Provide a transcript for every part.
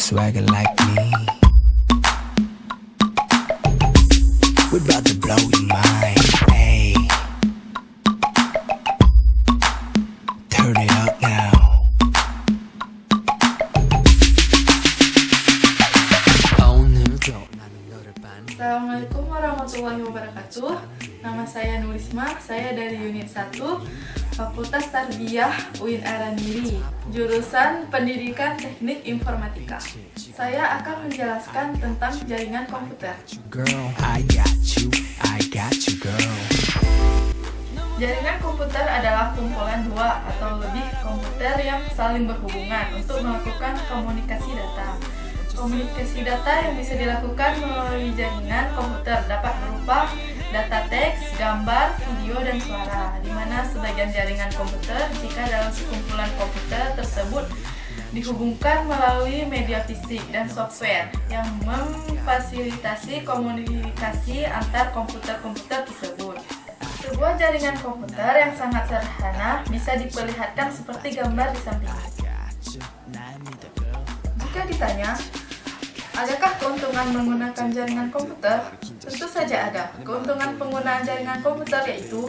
swagger like me. We about to blow your mind, hey. Turn it up now. Assalamualaikum warahmatullahi wabarakatuh. Nama saya Nurisma, saya dari unit 1 Fakultas Tarbiyah UIN Araniri, jurusan Pendidikan Teknik Informatika. Saya akan menjelaskan tentang jaringan komputer. Girl, I got you, girl. Jaringan komputer adalah kumpulan dua atau lebih komputer yang saling berhubungan untuk melakukan komunikasi data. Komunikasi data yang bisa dilakukan melalui jaringan komputer dapat berupa data teks, gambar, video, dan suara, di mana sebagian jaringan komputer jika dalam sekumpulan komputer tersebut dihubungkan melalui media fisik dan software yang memfasilitasi komunikasi antar komputer-komputer tersebut. Sebuah jaringan komputer yang sangat sederhana bisa diperlihatkan seperti gambar di samping. Jika ditanya, adakah keuntungan menggunakan jaringan komputer? Tentu saja ada. Keuntungan penggunaan jaringan komputer yaitu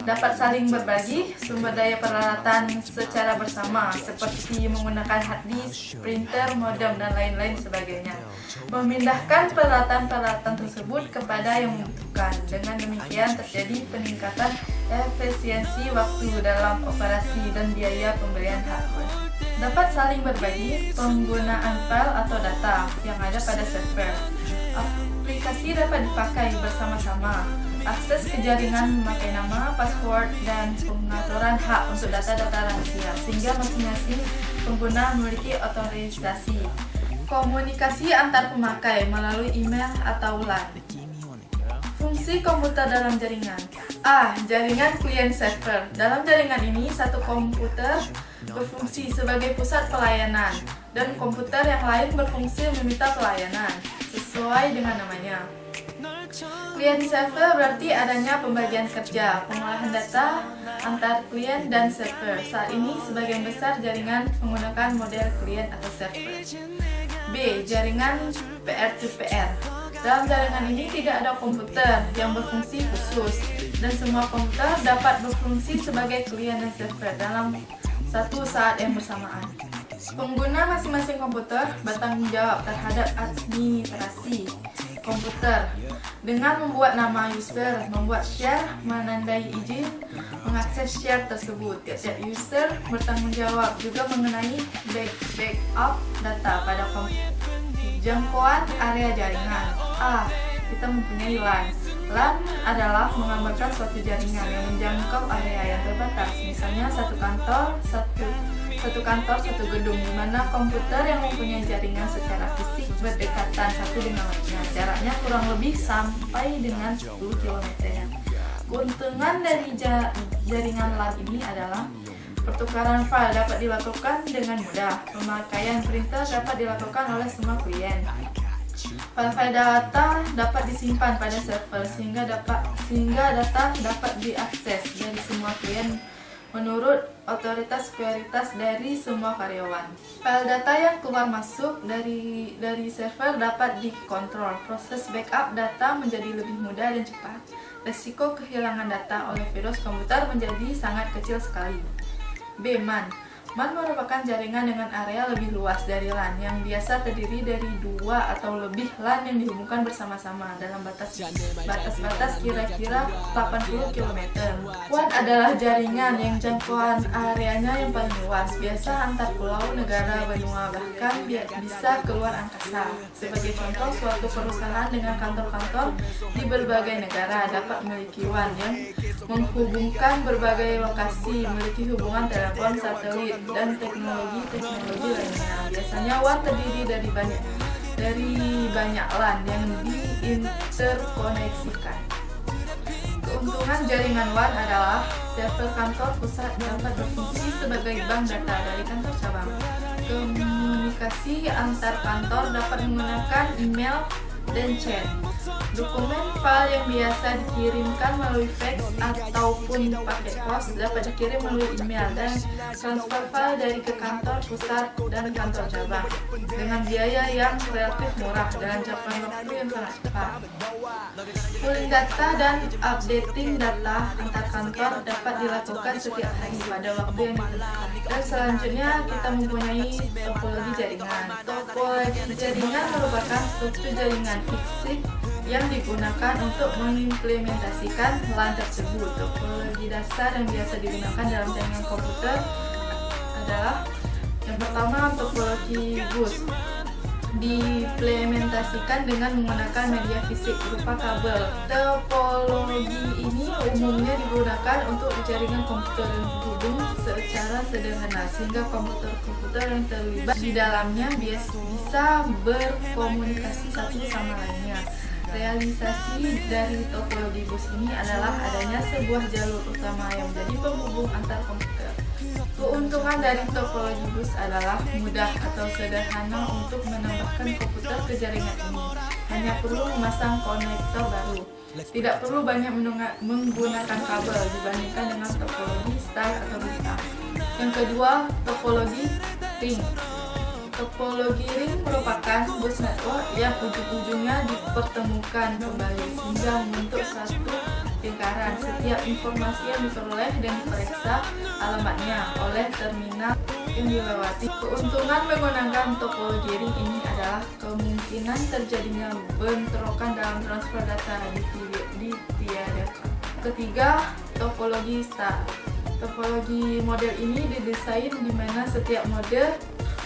dapat saling berbagi sumber daya peralatan secara bersama seperti menggunakan hard disk, printer, modem, dan lain-lain sebagainya. Memindahkan peralatan-peralatan tersebut kepada yang membutuhkan. Dengan demikian terjadi peningkatan efisiensi waktu dalam operasi dan biaya pembelian hardware. Dapat saling berbagi penggunaan file atau data yang ada pada server. Aplikasi dapat dipakai bersama-sama. Akses ke jaringan memakai nama, password, dan pengaturan hak untuk data-data rahasia, sehingga masing-masing pengguna memiliki otorisasi. Komunikasi antar pemakai melalui email atau LAN. Fungsi komputer dalam jaringan. Jaringan klien server. Dalam jaringan ini, satu komputer berfungsi sebagai pusat pelayanan dan komputer yang lain berfungsi meminta pelayanan sesuai dengan namanya. Klien server berarti adanya pembagian kerja, pengolahan data antar klien dan server. Saat ini sebagian besar jaringan menggunakan model klien atau server. B. Jaringan peer-to-peer. Dalam jaringan ini tidak ada komputer yang berfungsi khusus dan semua komputer dapat berfungsi sebagai klien dan server dalam satu saat yang bersamaan. Pengguna masing-masing komputer bertanggung jawab terhadap administrasi komputer dengan membuat nama user, membuat share, menandai izin, mengakses share tersebut. Tiap user bertanggung jawab juga mengenai backup data pada komputer. Jangkauan area jaringan. Kita mempunyai LAN. LAN adalah menggambarkan suatu jaringan yang menjangkau area yang terbatas. Misalnya satu kantor, satu gedung, di mana komputer yang mempunyai jaringan secara fisik berdekatan satu dengan lainnya. Jaraknya kurang lebih sampai dengan 10 km. Keuntungan dari jaringan LAN ini adalah pertukaran file dapat dilakukan dengan mudah. Pemakaian printer dapat dilakukan oleh semua klien. File-file data dapat disimpan pada server sehingga data dapat diakses dari semua klien menurut otoritas prioritas dari semua karyawan. File data yang keluar masuk dari server dapat dikontrol. Proses backup data menjadi lebih mudah dan cepat. Risiko kehilangan data oleh virus komputer menjadi sangat kecil sekali. B. MAN. MAN merupakan jaringan dengan area lebih luas dari LAN yang biasa terdiri dari 2 atau lebih LAN yang dihubungkan bersama-sama dalam batas kira-kira 80 km. WAN adalah jaringan yang jangkauan areanya yang paling luas, biasa antar pulau, negara, benua, bahkan bisa keluar angkasa. Sebagai contoh, suatu perusahaan dengan kantor-kantor di berbagai negara dapat memiliki WAN yang menghubungkan berbagai lokasi, memiliki hubungan telepon, satelit, dan teknologi lainnya. Biasanya WAN terdiri dari banyak LAN yang diinterkoneksikan. Keuntungan jaringan WAN adalah server kantor pusat dapat berfungsi sebagai bank data dari kantor cabang. Komunikasi antar kantor dapat menggunakan email, dan chat. Dokumen file yang biasa dikirimkan melalui fax ataupun paket pos dapat dikirim melalui email dan transfer file dari ke kantor pusat dan kantor cabang dengan biaya yang relatif murah dan jangka waktu yang sangat cepat. Pooling data dan updating data antar kantor dapat dilakukan setiap hari pada waktu yang ditentukan. Dan selanjutnya kita mempunyai topologi jaringan. Topologi jaringan merupakan struktur jaringan fisik yang digunakan untuk mengimplementasikan LAN tersebut. Topologi dasar yang biasa digunakan dalam jaringan komputer adalah yang pertama, topologi bus. Diimplementasikan dengan menggunakan media fisik berupa kabel. Topologi ini umumnya digunakan untuk jaringan komputer yang terhubung secara sederhana sehingga komputer-komputer yang terlibat di dalamnya bisa berkomunikasi satu sama lainnya. Realisasi dari topologi bus ini adalah adanya sebuah jalur utama yang menjadi penghubung antar komputer. Keuntungan dari topologi bus adalah mudah atau sederhana untuk menambahkan komputer ke jaringan ini. Hanya perlu memasang konektor baru. Tidak perlu banyak menggunakan kabel dibandingkan dengan topologi star atau bintang. Yang kedua, topologi ring. Topologi ring merupakan bus network yang ujung-ujungnya dipertemukan kembali sehingga membentuk satu lingkaran. Setiap informasi yang diperoleh dan diperiksa alamatnya oleh terminal yang dilewati. Keuntungan menggunakan topologi ring ini adalah kemungkinan terjadinya bentrokan dalam transfer data ditiadakan. Ketiga, topologi star. Topologi model ini didesain di mana setiap model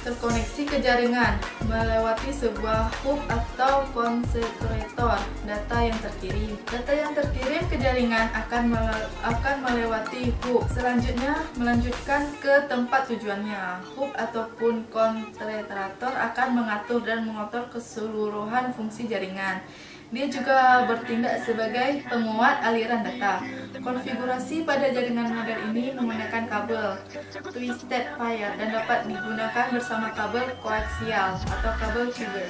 terkoneksi ke jaringan melewati sebuah hub atau konsentrator data yang terkirim. Data yang terkirim ke jaringan akan melewati hub. Selanjutnya melanjutkan ke tempat tujuannya. Hub ataupun konsentrator akan mengatur dan mengatur keseluruhan fungsi jaringan. Dia juga bertindak sebagai penguat aliran data. Konfigurasi pada jaringan model ini menggunakan kabel twisted pair dan dapat digunakan bersama kabel koaksial atau kabel fiber.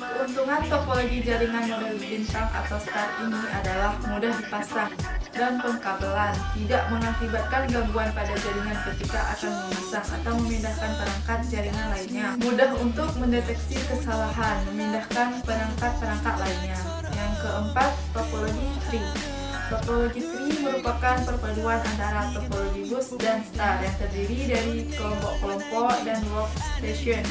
Keuntungan topologi jaringan model bintang atau star ini adalah mudah dipasang dan pengkabelan, tidak mengakibatkan gangguan pada jaringan ketika akan memasang atau memindahkan perangkat jaringan lainnya. Mudah untuk mendeteksi kesalahan, memindahkan perangkat-perangkat lainnya. Yang keempat, topologi tree. Topologi tree merupakan perpaduan antara topologi bus dan star yang terdiri dari kelompok-kelompok dan workstation.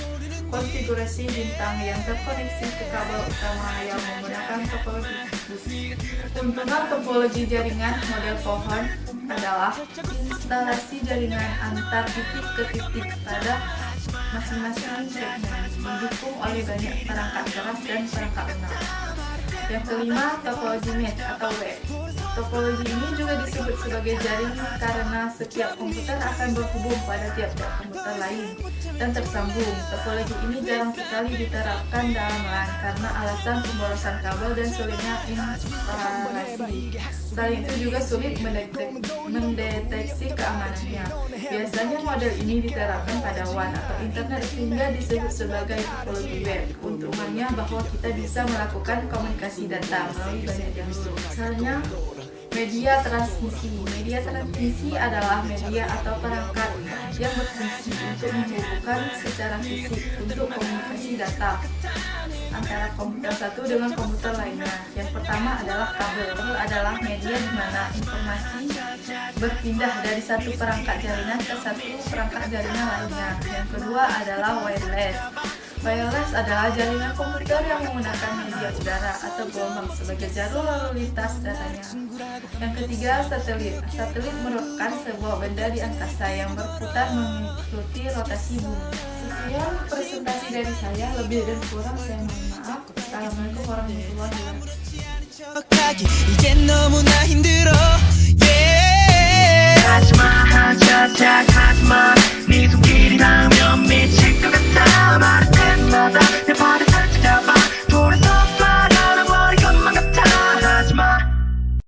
Konfigurasi bintang yang terkoneksi ke kabel utama yang menggunakan topologi bus. Keuntungan topologi jaringan model pohon adalah instalasi jaringan antar titik ke titik pada masing-masing segmen, didukung oleh banyak perangkat keras dan perangkat lunak. Yang kelima, topologi mesh atau web. Topologi ini juga disebut sebagai jaring karena setiap komputer akan berhubung pada tiap-tiap komputer lain dan tersambung. Topologi ini jarang sekali diterapkan dalam LAN karena alasan pemborosan kabel dan sulitnya instalasi. Selain itu juga sulit mendeteksi keamanannya. Biasanya model ini diterapkan pada WAN atau internet sehingga disebut sebagai topologi web. Keuntungannya bahwa kita bisa melakukan komunikasi data melalui banyak jalur. Misalnya media transmisi. Media transmisi adalah media atau perangkat yang berfungsi untuk menghubungkan secara fisik untuk komunikasi data antara komputer satu dengan komputer lainnya. Yang pertama adalah kabel. Kabel adalah media di mana informasi berpindah dari satu perangkat jaringan ke satu perangkat jaringan lainnya. Yang kedua adalah wireless. Wireless adalah jaringan komputer yang menggunakan media udara atau gelombang sebagai jalur lalu lintas datanya. Yang ketiga, satelit. Satelit merupakan sebuah benda di angkasa yang berputar mengikuti rotasi bumi. Sekian presentasi dari saya, lebih dan kurang saya mohon maaf. Assalamualaikum warahmatullahi wabarakatuh.